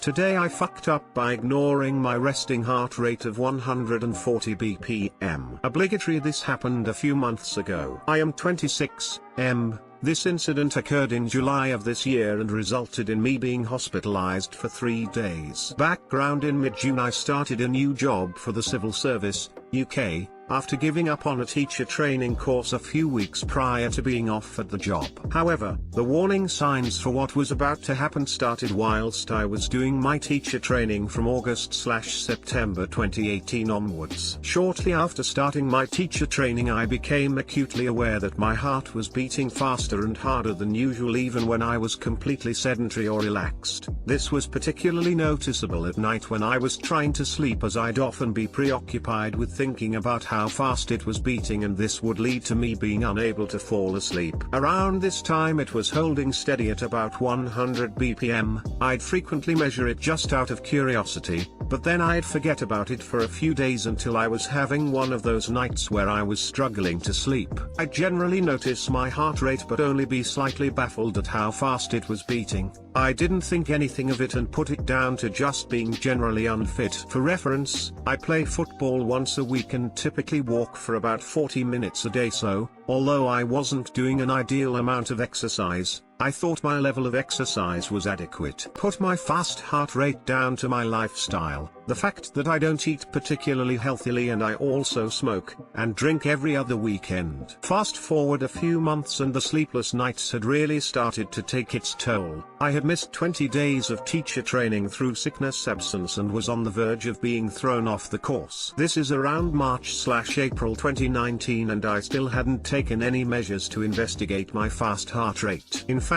Today I fucked up by ignoring my resting heart rate of 140 BPM. Obligatory. This happened a few months ago. I am 26. This incident occurred in July of this year and resulted in me being hospitalized for 3 days. Background: in mid-June I started a new job for the civil service, UK, after giving up on a teacher training course a few weeks prior to being off at the job. However, the warning signs for what was about to happen started whilst I was doing my teacher training from August/September 2018 onwards. Shortly after starting my teacher training, I became acutely aware that my heart was beating faster and harder than usual even when I was completely sedentary or relaxed. This was particularly noticeable at night when I was trying to sleep, as I'd often be preoccupied with thinking about how fast it was beating, and this would lead to me being unable to fall asleep. Around this time it was holding steady at about 100 BPM. I'd frequently measure it just out of curiosity, but then I'd forget about it for a few days until I was having one of those nights where I was struggling to sleep. I'd generally notice my heart rate but only be slightly baffled at how fast it was beating. I didn't think anything of it and put it down to just being generally unfit. For reference, I play football once a week and typically walk for about 40 minutes a day, so, although I wasn't doing an ideal amount of exercise, I thought my level of exercise was adequate. Put my fast heart rate down to my lifestyle, the fact that I don't eat particularly healthily and I also smoke and drink every other weekend. Fast forward a few months and the sleepless nights had really started to take its toll. I had missed 20 days of teacher training through sickness absence and was on the verge of being thrown off the course. This is around March/April 2019 and I still hadn't taken any measures to investigate my fast heart rate. In fact,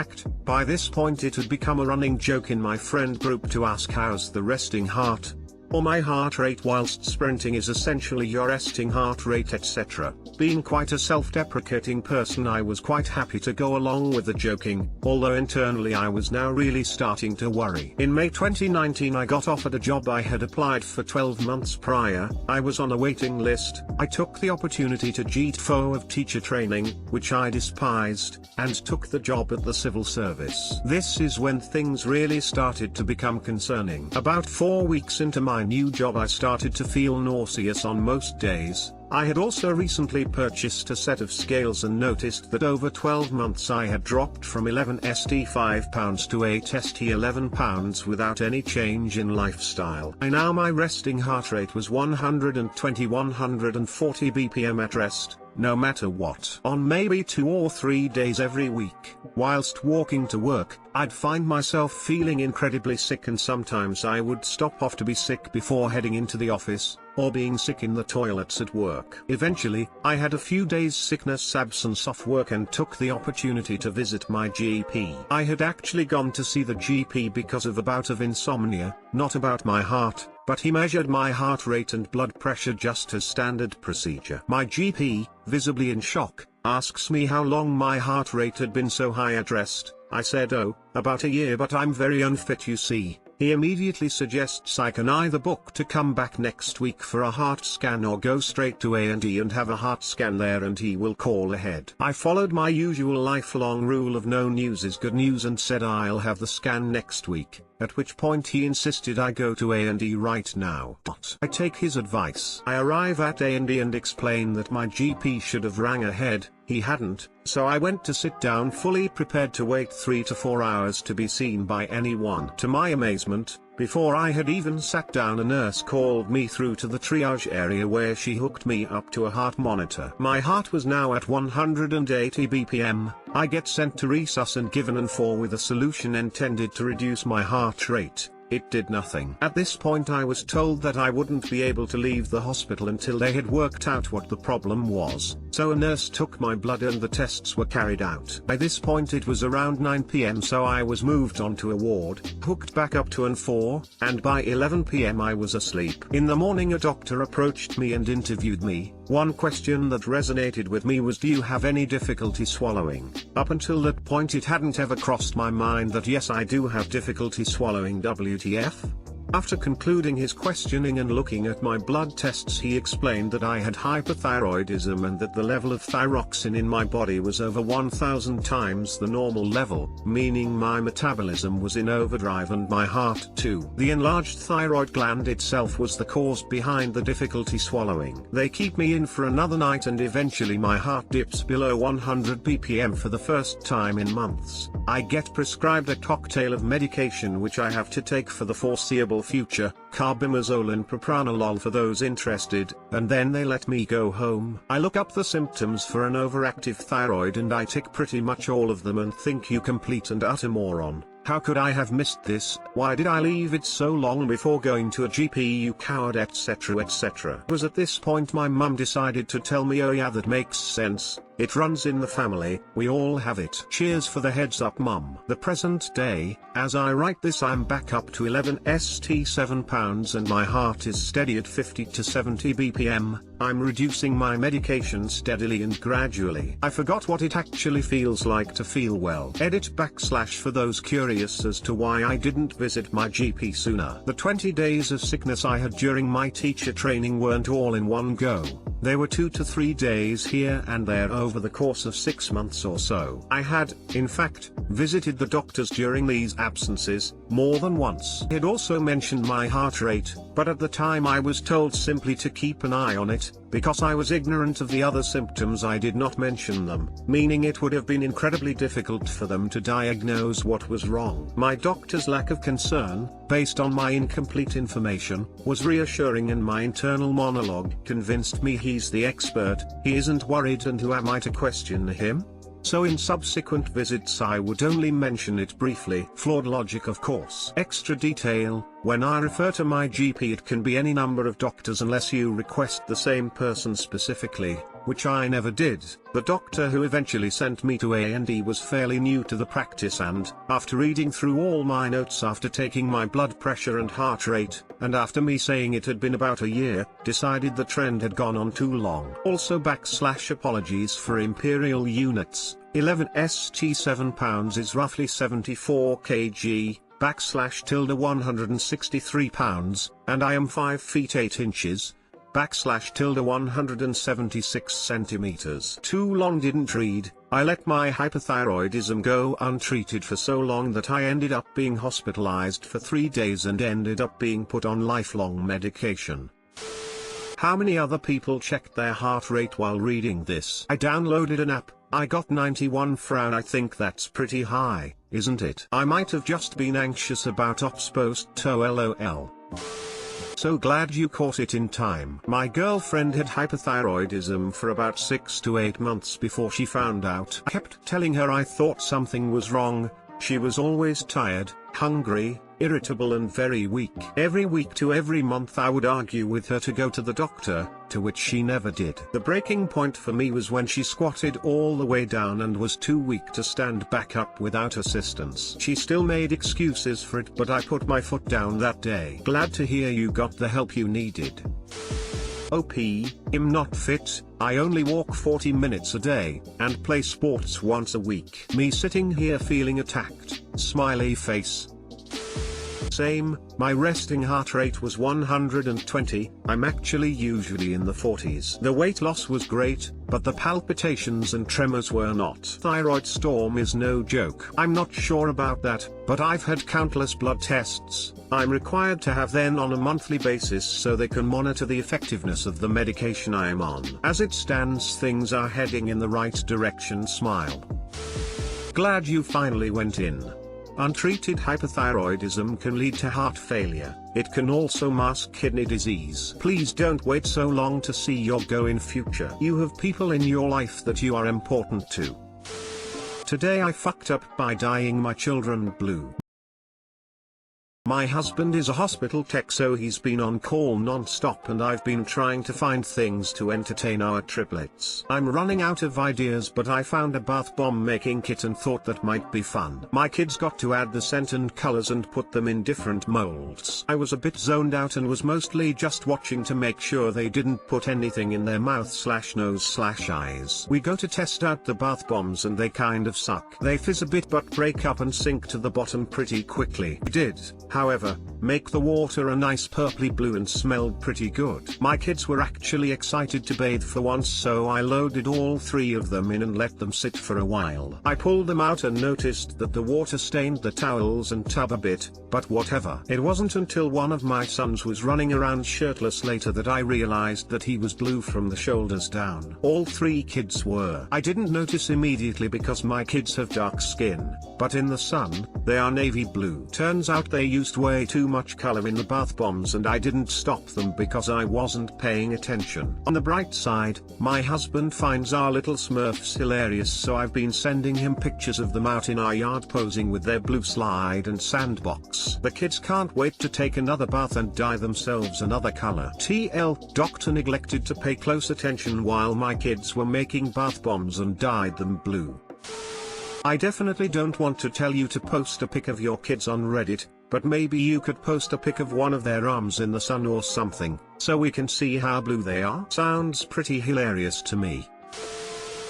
by this point it had become a running joke in my friend group to ask how's the resting heart, or my heart rate whilst sprinting is essentially your resting heart rate, etc. Being quite a self-deprecating person, I was quite happy to go along with the joking, although internally I was now really starting to worry. In May 2019 I got offered a job I had applied for 12 months prior. I was on a waiting list. I took the opportunity to TIFU of teacher training, which I despised, and took the job at the civil service. This is when things really started to become concerning. About 4 weeks into my new job I started to feel nauseous on most days. I had also recently purchased a set of scales and noticed that over 12 months I had dropped from 11 st 5 pounds to 8 st 11 pounds without any change in lifestyle. Now my resting heart rate was 120-140 BPM at rest, no matter what. On maybe 2 or 3 days every week, whilst walking to work, I'd find myself feeling incredibly sick, and sometimes I would stop off to be sick before heading into the office, or being sick in the toilets at work. Eventually, I had a few days sickness absence off work and took the opportunity to visit my GP. I had actually gone to see the GP because of a bout of insomnia, not about my heart, but he measured my heart rate and blood pressure just as standard procedure. My GP, visibly in shock, asks me how long my heart rate had been so high at rest. I said, "Oh, about a year, but I'm very unfit, you see." He immediately suggests I can either book to come back next week for a heart scan or go straight to A&E and have a heart scan there and he will call ahead. I followed my usual lifelong rule of no news is good news and said I'll have the scan next week, at which point he insisted I go to A&E right now. I take his advice. I arrive at A&E and explain that my GP should have rang ahead. He hadn't, so I went to sit down fully prepared to wait 3 to 4 hours to be seen by anyone. To my amazement, before I had even sat down, a nurse called me through to the triage area where she hooked me up to a heart monitor. My heart was now at 180 BPM. I get sent to resus and given an 4 with a solution intended to reduce my heart rate. It did nothing. At this point I was told that I wouldn't be able to leave the hospital until they had worked out what the problem was, so a nurse took my blood and the tests were carried out. By this point it was around 9 PM, so I was moved onto a ward, hooked back up to an 4, and by 11 PM I was asleep. In the morning a doctor approached me and interviewed me. One question that resonated with me was, "Do you have any difficulty swallowing?" Up until that point it hadn't ever crossed my mind that yes, I do have difficulty swallowing. WTF? After concluding his questioning and looking at my blood tests, he explained that I had hyperthyroidism and that the level of thyroxine in my body was over 1000 times the normal level, meaning my metabolism was in overdrive and my heart too. The enlarged thyroid gland itself was the cause behind the difficulty swallowing. They keep me in for another night and eventually my heart dips below 100 ppm for the first time in months. I get prescribed a cocktail of medication which I have to take for the foreseeable future, carbimazole and propranolol for those interested, and then they let me go home. I look up the symptoms for an overactive thyroid and I tick pretty much all of them and think, you complete and utter moron. How could I have missed this? Why did I leave it so long before going to a GP, you coward, etc etc. It was at this point my mum decided to tell me, oh yeah, that makes sense, it runs in the family, we all have it. Cheers for the heads up, mum. The present day, as I write this, I'm back up to 11 st 7 pounds and my heart is steady at 50 to 70 bpm. I'm reducing my medication steadily and gradually. I forgot what it actually feels like to feel well. Edit / for those curious as to why I didn't visit my GP sooner. The 20 days of sickness I had during my teacher training weren't all in one go. They were 2 to 3 days here and there over the course of 6 months or so. I had, in fact, visited the doctors during these absences, more than once. He had also mentioned my heart rate, but at the time I was told simply to keep an eye on it. Because I was ignorant of the other symptoms, I did not mention them, meaning it would have been incredibly difficult for them to diagnose what was wrong. My doctor's lack of concern, based on my incomplete information, was reassuring, and my internal monologue convinced me he's the expert, he isn't worried, and who am I to question him? So in subsequent visits I would only mention it briefly. Flawed logic, of course. Extra detail: when I refer to my GP, it can be any number of doctors unless you request the same person specifically, which I never did. The doctor who eventually sent me to A&E was fairly new to the practice and, after reading through all my notes after taking my blood pressure and heart rate, and after me saying it had been about a year, decided the trend had gone on too long. Also / apologies for imperial units, 11 st 7 pounds is roughly 74 kg, / 163 pounds, and I am 5 feet 8 inches, / 176 centimeters. Too long didn't read. I let my hyperthyroidism go untreated for so long that I ended up being hospitalized for 3 days and ended up being put on lifelong medication. How many other people checked their heart rate while reading this? I downloaded an app, I got 91 frown. I think that's pretty high, isn't it? I might have just been anxious about ops post to lol. So glad you caught it in time. My girlfriend had hyperthyroidism for about 6 to 8 months before she found out. I kept telling her I thought something was wrong. She was always tired, hungry, irritable and very weak. Every week to every month I would argue with her to go to the doctor, to which she never did. The breaking point for me was when she squatted all the way down and was too weak to stand back up without assistance. She still made excuses for it, but I put my foot down that day. Glad to hear you got the help you needed. OP, I'm not fit, I only walk 40 minutes a day, and play sports once a week. Me sitting here feeling attacked, smiley face. Same, my resting heart rate was 120, I'm actually usually in the 40s. The weight loss was great, but the palpitations and tremors were not. Thyroid storm is no joke. I'm not sure about that, but I've had countless blood tests. I'm required to have them on a monthly basis so they can monitor the effectiveness of the medication I am on. As it stands, things are heading in the right direction. Smile. Glad you finally went in. Untreated hyperthyroidism can lead to heart failure. It can also mask kidney disease. Please don't wait so long to see your go in future. You have people in your life that you are important to. Today I fucked up by dyeing my children blue. My husband is a hospital tech, so he's been on call non-stop and I've been trying to find things to entertain our triplets. I'm running out of ideas, but I found a bath bomb making kit and thought that might be fun. My kids got to add the scent and colors and put them in different molds. I was a bit zoned out and was mostly just watching to make sure they didn't put anything in their mouth/nose/eyes. We go to test out the bath bombs and they kind of suck. They fizz a bit but break up and sink to the bottom pretty quickly. Did, However, make the water a nice purpley blue and smelled pretty good. My kids were actually excited to bathe for once, so I loaded all 3 of them in and let them sit for a while. I pulled them out and noticed that the water stained the towels and tub a bit, but whatever. It wasn't until one of my sons was running around shirtless later that I realized that he was blue from the shoulders down. All 3 kids were. I didn't notice immediately because my kids have dark skin, but in the sun, they are navy blue. Turns out they used way too much color in the bath bombs and I didn't stop them because I wasn't paying attention. On the bright side, my husband finds our little Smurfs hilarious, so I've been sending him pictures of them out in our yard posing with their blue slide and sandbox. The kids can't wait to take another bath and dye themselves another color. TL, doctor neglected to pay close attention while my kids were making bath bombs and dyed them blue. I definitely don't want to tell you to post a pic of your kids on Reddit, but maybe you could post a pic of one of their arms in the sun or something, so we can see how blue they are. Sounds pretty hilarious to me.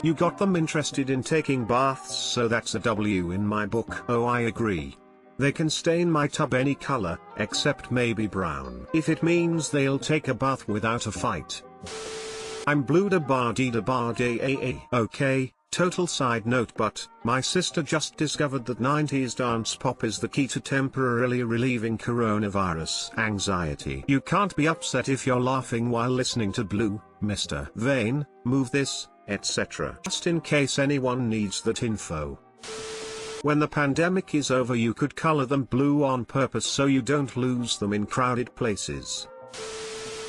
You got them interested in taking baths, so that's a W in my book. Oh, I agree. They can stain my tub any color, except maybe brown. If it means they'll take a bath without a fight. I'm blue da bar dee da bar day. Okay. Total side note, but my sister just discovered that 90s dance pop is the key to temporarily relieving coronavirus anxiety. You can't be upset if you're laughing while listening to Blue, Mr. Vane, Move This, etc. Just in case anyone needs that info. When the pandemic is over, you could color them blue on purpose so you don't lose them in crowded places.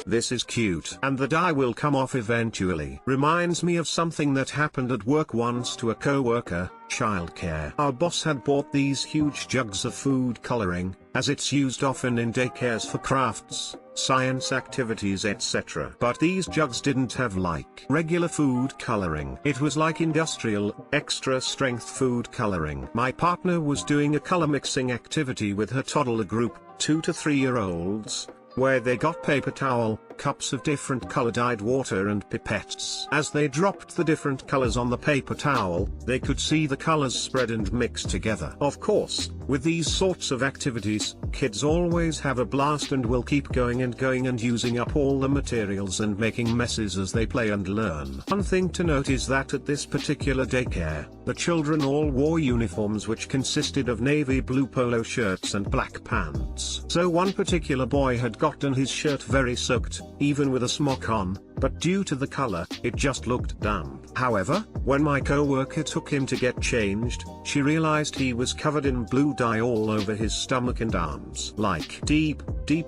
This is cute. And the dye will come off eventually. Reminds me of something that happened at work once to a co-worker, childcare. Our boss had bought these huge jugs of food coloring, as it's used often in daycares for crafts, science activities, etc. But these jugs didn't have like regular food coloring. It was like industrial, extra strength food coloring. My partner was doing a color mixing activity with her toddler group, 2 to 3 year olds, where they got paper towel, cups of different color dyed water and pipettes. As they dropped the different colors on the paper towel, they could see the colors spread and mix together. Of course, with these sorts of activities, kids always have a blast and will keep going and using up all the materials and making messes as they play and learn. One thing to note is that at this particular daycare, the children all wore uniforms which consisted of navy blue polo shirts and black pants. So one particular boy had gotten his shirt very soaked, even with a smock on, but due to the color, it just looked damp. However, when my co-worker took him to get changed, she realized he was covered in blue dye all over his stomach and arms. Like deep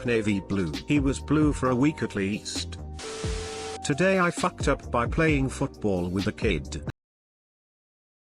navy blue. He was blue for a week at least. Today I fucked up by playing football with a kid.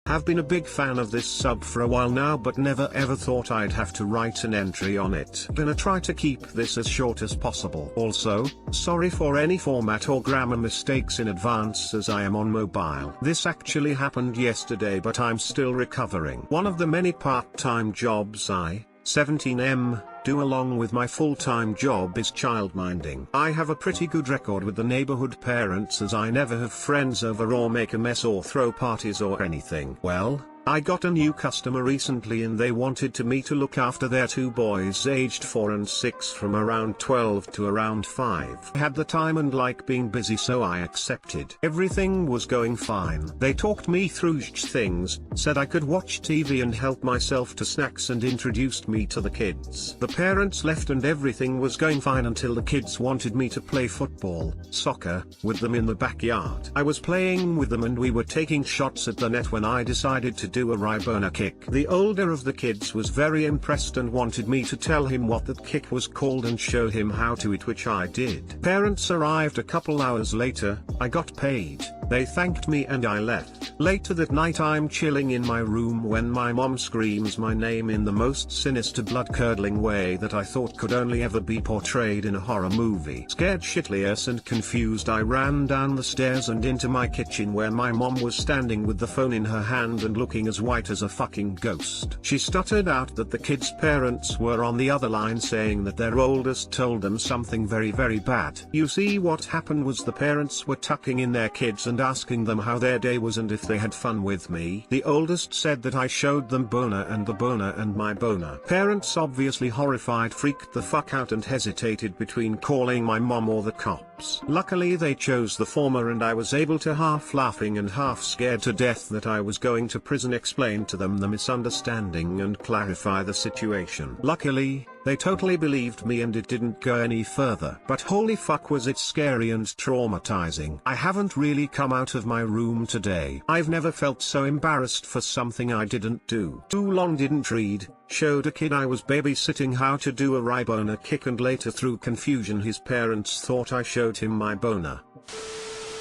Have been a big fan of this sub for a while now, but never ever thought I'd have to write an entry on it. Gonna try to keep this as short as possible. Also, sorry for any format or grammar mistakes in advance as I am on mobile. This actually happened yesterday, but I'm still recovering. One of the many part-time jobs I, 17M, do along with my full-time job is childminding. I have a pretty good record with the neighborhood parents, as I never have friends over or make a mess or throw parties or anything. Well, I got a new customer recently and they wanted me to look after their 2 boys aged 4 and 6 from around 12 to around 5. I had the time and like being busy, so I accepted. Everything was going fine. They talked me through things, said I could watch TV and help myself to snacks, and introduced me to the kids. The parents left and everything was going fine until the kids wanted me to play football, soccer, with them in the backyard. I was playing with them and we were taking shots at the net when I decided to do a Ribona kick. The older of the kids was very impressed and wanted me to tell him what that kick was called and show him how to it, which I did. Parents arrived a couple hours later. I got paid. They thanked me and I left. Later that night I'm chilling in my room when my mom screams my name in the most sinister blood-curdling way that I thought could only ever be portrayed in a horror movie. Scared shitless and confused, I ran down the stairs and into my kitchen where my mom was standing with the phone in her hand and looking as white as a fucking ghost. She stuttered out that the kids' parents were on the other line saying that their oldest told them something very bad. You see, what happened was the parents were tucking in their kids and asking them how their day was and if they had fun with me. The oldest said that I showed them boner and the boner and my boner. Parents, obviously horrified, freaked the fuck out and hesitated between calling my mom or the cops. Luckily they chose the former, and I was able to, half laughing and half scared to death that I was going to prison, explain to them the misunderstanding and clarify the situation. Luckily, they totally believed me and it didn't go any further. But holy fuck was it scary and traumatizing. I haven't really come out of my room today. I've never felt so embarrassed for something I didn't do. Too long didn't read, showed a kid I was babysitting how to do a boner kick, and later through confusion his parents thought I showed him my boner.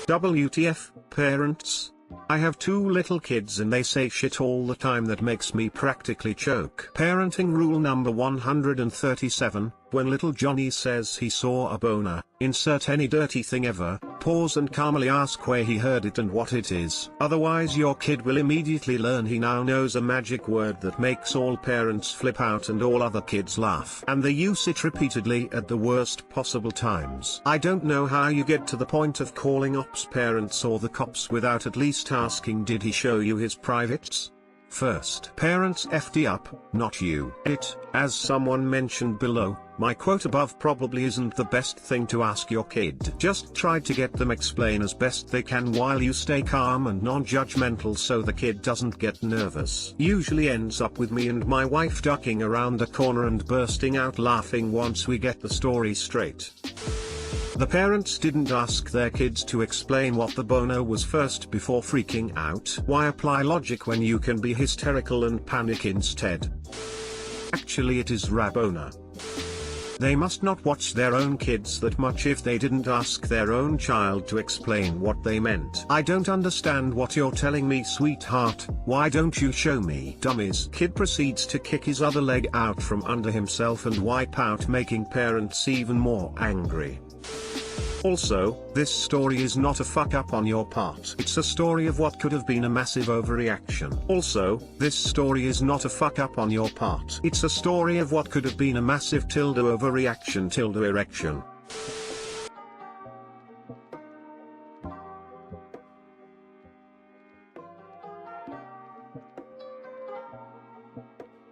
WTF, parents? I have 2 little kids and they say shit all the time that makes me practically choke. Parenting rule number 137, when little Johnny says he saw a boner, insert any dirty thing ever, pause and calmly ask where he heard it and what it is. Otherwise your kid will immediately learn he now knows a magic word that makes all parents flip out and all other kids laugh. And they use it repeatedly at the worst possible times. I don't know how you get to the point of calling ops parents or the cops without at least asking, did he show you his privates? First, parents FD up, not you. As someone mentioned below, my quote above probably isn't the best thing to ask your kid. Just try to get them explain as best they can while you stay calm and non-judgmental so the kid doesn't get nervous. Usually ends up with me and my wife ducking around the corner and bursting out laughing once we get the story straight. The parents didn't ask their kids to explain what the boner was first before freaking out. Why apply logic when you can be hysterical and panic instead? Actually it is rabona. They must not watch their own kids that much if they didn't ask their own child to explain what they meant. I don't understand what you're telling me, sweetheart, why don't you show me? Dummies. Kid proceeds to kick his other leg out from under himself and wipe out, making parents even more angry. Also, this story is not a fuck up on your part. It's a story of what could have been a massive overreaction. Also, this story is not a fuck up on your part. It's a story of what could have been a massive overreaction erection.